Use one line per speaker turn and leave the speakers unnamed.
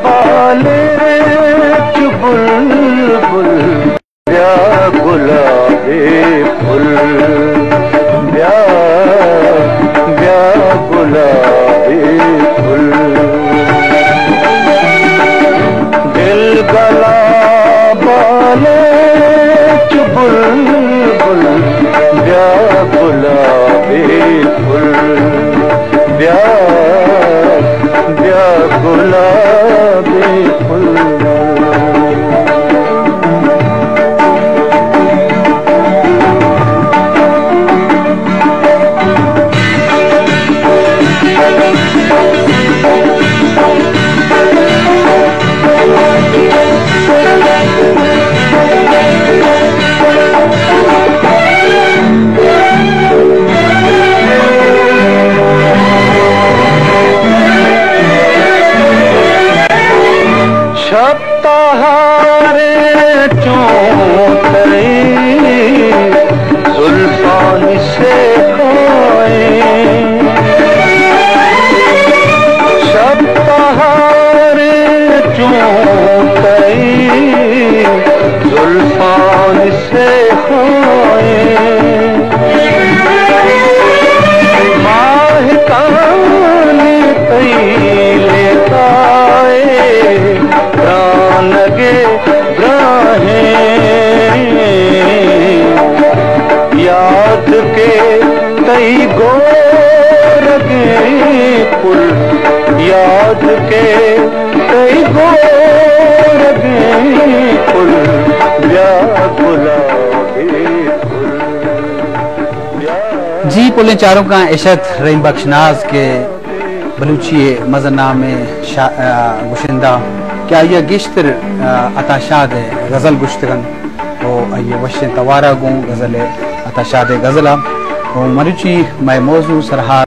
बाले बुलबुल ब्या गुलाबे फुल ब्या ब्या गुलाबे फुल दिल गला बाले बुलबुल ब्या गुलाबे फुल ब्या ब्या गुलाबे फुल शब्ताहारे चोंतरे जुल्फान से खोए शब्ताहारे चोंतरे जुल्फान से खोए माह काने तैले लगे ब्राहे याद के तई गोरगे पुल याद के तई गोरगे पुल ब्या गुलाबे फुल।
जी पुलें चारों का इशत रहीम बख्शनाज के बलूची मज़ना में गुशिंदा क्या ये गिश्तर अताशाद गज़ल गुश्तगन ओ ये वश तवारा गूँ गज़ल अताशाद गज़ला ओ मरुची मैं मौजू सरहार